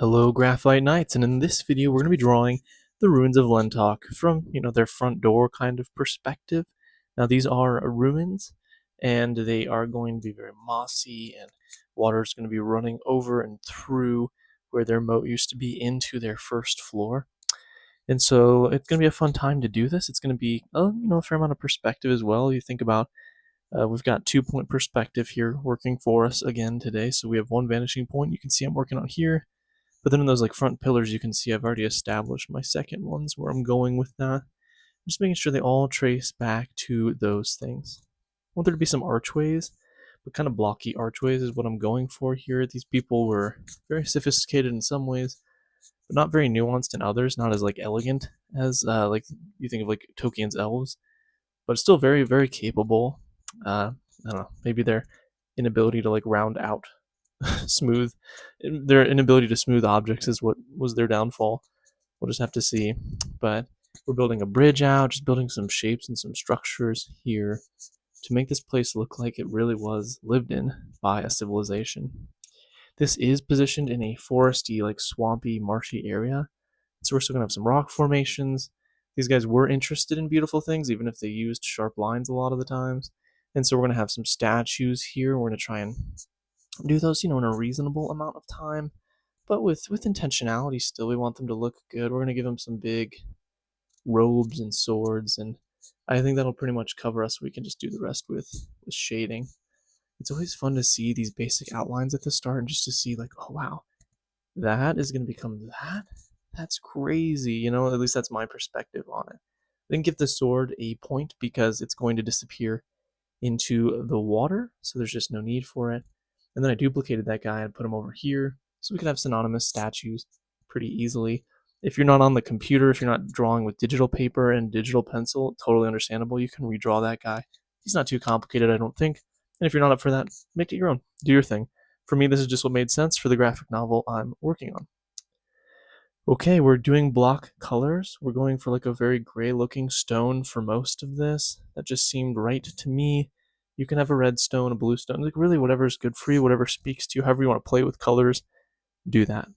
Hello Graphite Knights, and in this video we're going to be drawing the ruins of Lentok from, their front door kind of perspective. Now these are ruins, and they are going to be very mossy, and water is going to be running over and through where their moat used to be into their first floor. And so it's going to be a fun time to do this. It's going to be, a fair amount of perspective as well. You think about we've got 2-point perspective here working for us again today. So we have one vanishing point. You can see I'm working on here. But then in those front pillars, you can see I've already established my second ones where I'm going with that. Just making sure they all trace back to those things. I want there to be some archways, but kind of blocky archways is what I'm going for here. These people were very sophisticated in some ways, but not very nuanced in others, not as elegant as you think of Tolkien's elves, but still very, very capable. I don't know, maybe their inability to round out smooth. Their inability to smooth objects is what was their downfall. We'll just have to see. But we're building a bridge out, just building some shapes and some structures here to make this place look like it really was lived in by a civilization. This is positioned in a foresty, swampy, marshy area. So we're still going to have some rock formations. These guys were interested in beautiful things, even if they used sharp lines a lot of the times. And so we're going to have some statues here. We're going to try and do those, in a reasonable amount of time, but with intentionality still. We want them to look good. We're going to give them some big robes and swords, and I think that'll pretty much cover us. We can just do the rest with shading. It's always fun to see these basic outlines at the start and just to see oh wow, that is going to become that. That's crazy, at least that's my perspective on it. I didn't give the sword a point because it's going to disappear into the water, so there's just no need for it. And then I duplicated that guy and put him over here so we could have synonymous statues pretty easily. If you're not on the computer, if you're not drawing with digital paper and digital pencil, totally understandable. You can redraw that guy. He's not too complicated, I don't think. And if you're not up for that, make it your own. Do your thing. For me, this is just what made sense for the graphic novel I'm working on. Okay, we're doing block colors. We're going for a very gray looking stone for most of this. That just seemed right to me. You can have a red stone, a blue stone, really whatever is good for you, whatever speaks to you, however you want to play with colors, do that.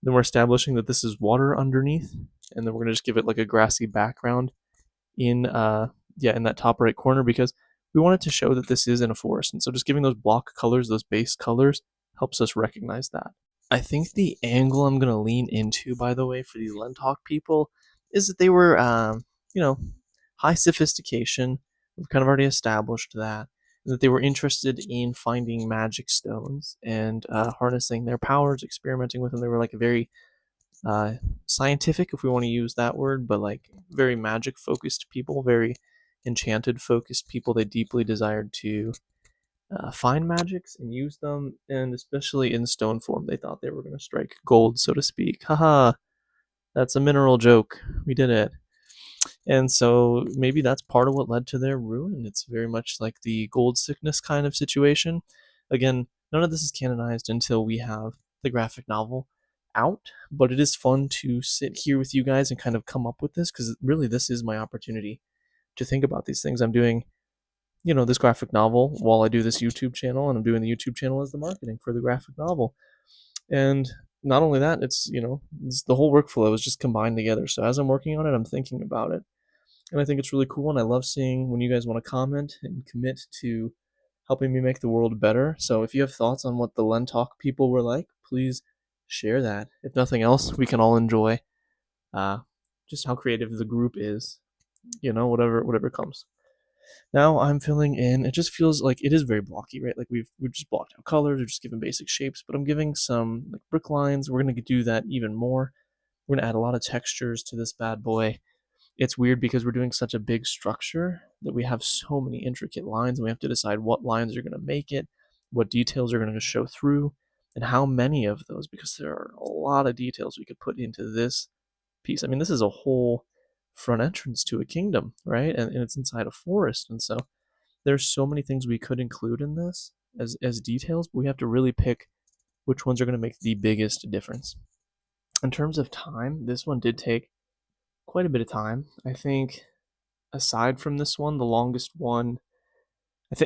Then we're establishing that this is water underneath, and then we're going to just give it a grassy background in that top right corner because we want it to show that this is in a forest. And so just giving those block colors, those base colors, helps us recognize that. I think the angle I'm going to lean into, by the way, for these Lentok people is that they were, high sophistication. We've kind of already established that they were interested in finding magic stones and harnessing their powers, experimenting with them. They were very scientific, if we want to use that word, but very magic focused people, very enchanted focused people. They deeply desired to find magics and use them, and especially in stone form, they thought they were going to strike gold, so to speak. Haha, that's a mineral joke. We did it. And so maybe that's part of what led to their ruin. It's very much like the gold sickness kind of situation. Again, none of this is canonized until we have the graphic novel out, but it is fun to sit here with you guys and kind of come up with this, because really this is my opportunity to think about these things. I'm doing this graphic novel while I do this YouTube channel, and I'm doing the YouTube channel as the marketing for the graphic novel. And not only that, it's the whole workflow is just combined together. So as I'm working on it, I'm thinking about it, and I think it's really cool. And I love seeing when you guys want to comment and commit to helping me make the world better. So if you have thoughts on what the Lentok people were like, please share that. If nothing else, we can all enjoy just how creative the group is. Whatever comes. Now I'm filling in. It just feels like it is very blocky, right? We've just blocked out colors, we're just giving basic shapes, but I'm giving some brick lines. We're gonna do that even more. We're gonna add a lot of textures to this bad boy. It's weird because we're doing such a big structure that we have so many intricate lines, and we have to decide what lines are gonna make it, what details are gonna show through, and how many of those, because there are a lot of details we could put into this piece. I mean, this is a whole front entrance to a kingdom, right? And it's inside a forest, and so there's so many things we could include in this as details, but we have to really pick which ones are going to make the biggest difference. In terms of time, this one did take quite a bit of time. I think aside from this one, the longest one,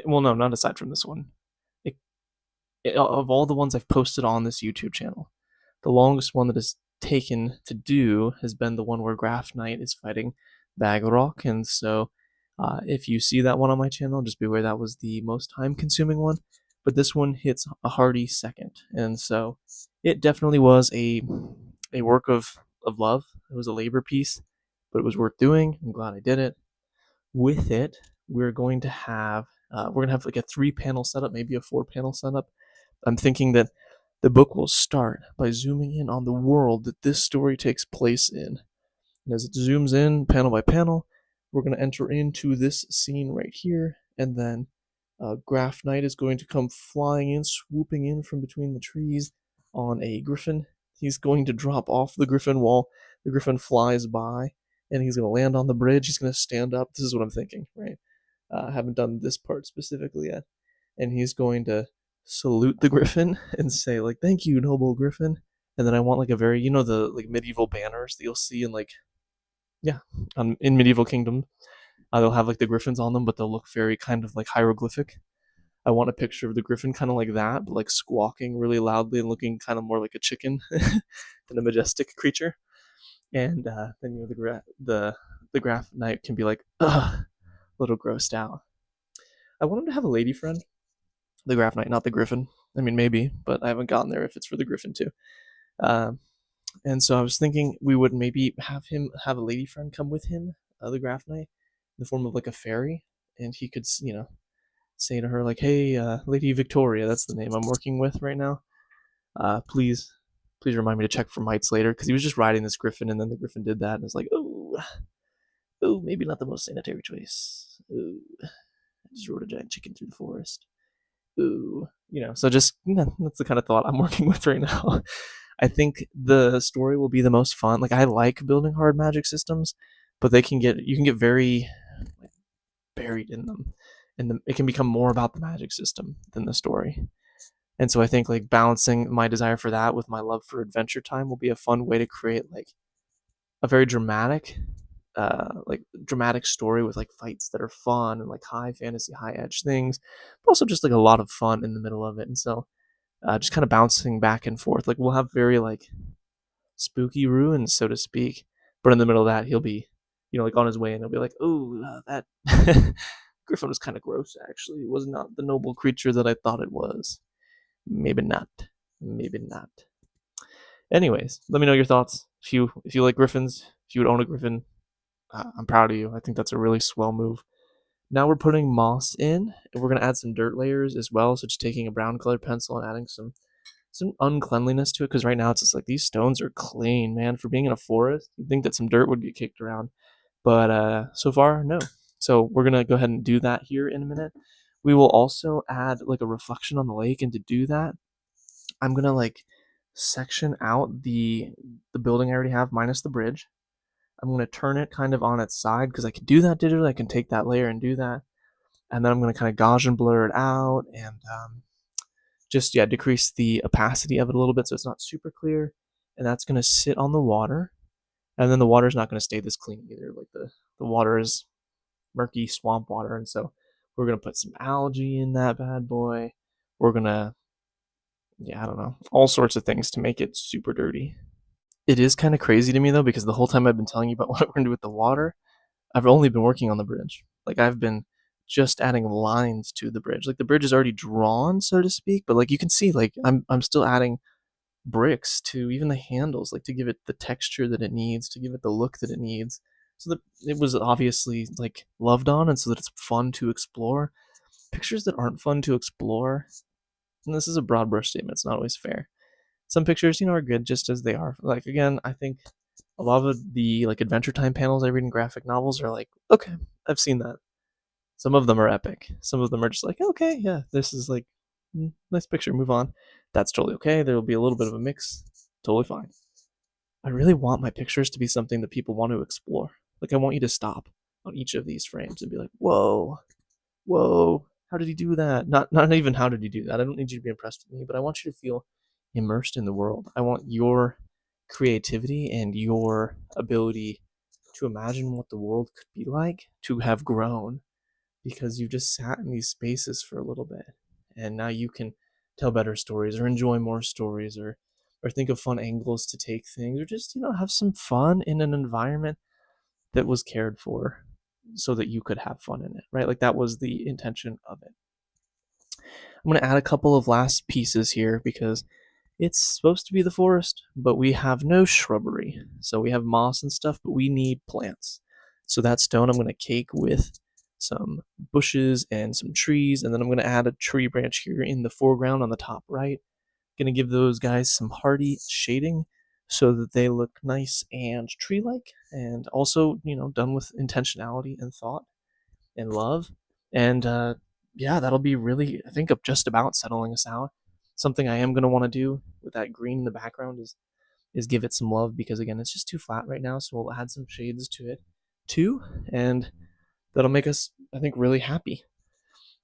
no, not aside from this one. Of all the ones I've posted on this YouTube channel, The longest one that is taken to do has been the one where Graphknight is fighting Bagrock, and so if you see that one on my channel, just be aware that was the most time-consuming one. But this one hits a hearty second, and so it definitely was a work of love. It was a labor piece, but it was worth doing. I'm glad I did it. With it, we're going to have like a 3-panel setup, maybe a 4-panel setup. I'm thinking that the book will start by zooming in on the world that this story takes place in. And as it zooms in panel by panel, we're going to enter into this scene right here, and then Graphknight is going to come flying in, swooping in from between the trees on a griffin. He's going to drop off the griffin while the griffin flies by, and he's going to land on the bridge. He's going to stand up. This is what I'm thinking, right? I haven't done this part specifically yet. And he's going to salute the griffin and say, like, thank you, noble griffin. And then I want like a very, the like medieval banners that you'll see in like, in medieval kingdom. They'll have like the griffins on them, but they'll look very kind of like hieroglyphic. I want a picture of the griffin kind of like that, but like squawking really loudly and looking kind of more like a chicken than a majestic creature. And then the Graphknight can be like, ugh, a little grossed out. I want him to have a lady friend. The Graphknight, not the griffin. I mean, maybe, but I haven't gotten there if it's for the griffin too. And so I was thinking we would maybe have him have a lady friend come with him, the Graphknight, in the form of like a fairy, and he could, say to her like, "Hey, Lady Victoria, that's the name I'm working with right now. Please remind me to check for mites later," because he was just riding this griffin, and then the griffin did that, and it's like, oh, maybe not the most sanitary choice. Ooh, I just rode a giant chicken through the forest. Ooh, so just that's the kind of thought I'm working with right now. I think the story will be the most fun. Like I like building hard magic systems, but you can get very buried in them, and it can become more about the magic system than the story. And so I think like balancing my desire for that with my love for adventure time will be a fun way to create like a very dramatic story with like fights that are fun and like high fantasy, high edge things, but also just like a lot of fun in the middle of it. And so just kind of bouncing back and forth. Like we'll have very like spooky ruins, so to speak, but in the middle of that, he'll be, like on his way, and he'll be like, "Oh, that griffin was kind of gross. Actually, it was not the noble creature that I thought it was. Maybe not. Maybe not." Anyways, let me know your thoughts. If you like griffins, if you would own a griffin, I'm proud of you. I think that's a really swell move. Now we're putting moss in, and we're gonna add some dirt layers as well. So just taking a brown colored pencil and adding some uncleanliness to it, because right now it's just like these stones are clean, man. For being in a forest, you'd think that some dirt would get kicked around, but so far, no. So we're gonna go ahead and do that here in a minute. We will also add like a reflection on the lake, and to do that, I'm gonna like section out the building I already have minus the bridge. I'm gonna turn it kind of on its side because I can do that digitally. I can take that layer and do that, and then I'm gonna kind of Gaussian blur it out and just decrease the opacity of it a little bit so it's not super clear, and that's going to sit on the water, and then the water is not going to stay this clean either. Like the water is murky swamp water, and so we're going to put some algae in that bad boy. We're going to I don't know, all sorts of things to make it super dirty. It is kind of crazy to me though, because the whole time I've been telling you about what we're going to do with the water, I've only been working on the bridge. Like I've been just adding lines to the bridge. Like the bridge is already drawn, so to speak, but like you can see, like I'm still adding bricks to even the handles, like to give it the texture that it needs, to give it the look that it needs, so that it was obviously like loved on, and so that it's fun to explore. Pictures that aren't fun to explore, and this is a broad brush statement, it's not always fair. Some pictures, are good just as they are. Like again, I think a lot of the like adventure time panels I read in graphic novels are like, okay, I've seen that. Some of them are epic. Some of them are just like, okay, yeah, this is like nice picture, move on. That's totally okay. There will be a little bit of a mix. Totally fine. I really want my pictures to be something that people want to explore. Like I want you to stop on each of these frames and be like, whoa, how did he do that? Not even how did he do that. I don't need you to be impressed with me, but I want you to feel immersed in the world. I want your creativity and your ability to imagine what the world could be like to have grown, because you've just sat in these spaces for a little bit, and now you can tell better stories or enjoy more stories, or or think of fun angles to take things, or just, have some fun in an environment that was cared for so that you could have fun in it, right? Like that was the intention of it. I'm going to add a couple of last pieces here because it's supposed to be the forest, but we have no shrubbery. So we have moss and stuff, but we need plants. So that stone I'm going to cake with some bushes and some trees, and then I'm going to add a tree branch here in the foreground on the top right. Going to give those guys some hardy shading so that they look nice and tree-like, and also, done with intentionality and thought and love. And yeah, that'll be really, I think, of just about settling us out. Something I am going to want to do with that green in the background is give it some love, because again, it's just too flat right now. So we'll add some shades to it too, and that'll make us, I think, really happy.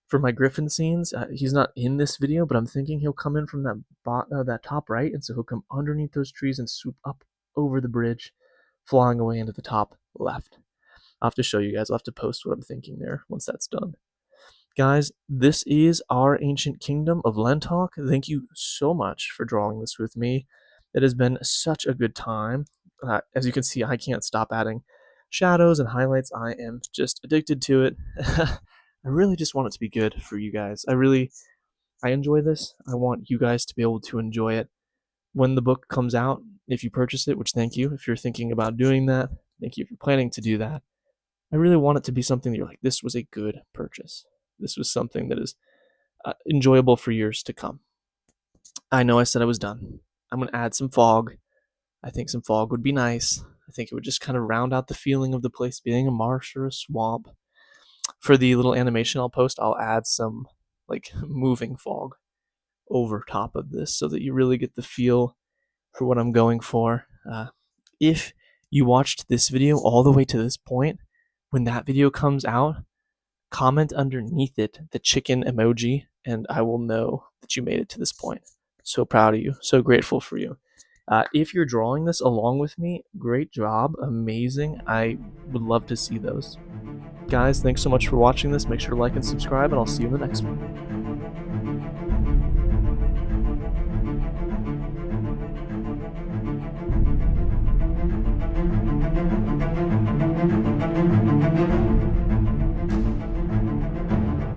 For my Griffin scenes, he's not in this video, but I'm thinking he'll come in from that top right, and so he'll come underneath those trees and swoop up over the bridge, flying away into the top left. I'll have to show you guys. I'll have to post what I'm thinking there once that's done. Guys, this is our Ancient Kingdom of Lentalk. Thank you so much for drawing this with me. It has been such a good time. As you can see, I can't stop adding shadows and highlights. I am just addicted to it. I really just want it to be good for you guys. I enjoy this. I want you guys to be able to enjoy it when the book comes out. If you purchase it, which thank you. If you're thinking about doing that, thank you if you're planning to do that. I really want it to be something that you're like, this was a good purchase. This was something that is enjoyable for years to come. I know I said I was done. I'm going to add some fog. I think some fog would be nice. I think it would just kind of round out the feeling of the place being a marsh or a swamp. For the little animation I'll post, I'll add some like moving fog over top of this so that you really get the feel for what I'm going for. If you watched this video all the way to this point, when that video comes out, comment underneath it the chicken emoji, and I will know that you made it to this point. So proud of you. So grateful for you. If you're drawing this along with me, great job. Amazing. I would love to see those. Guys, thanks so much for watching this. Make sure to like and subscribe, and I'll see you in the next one.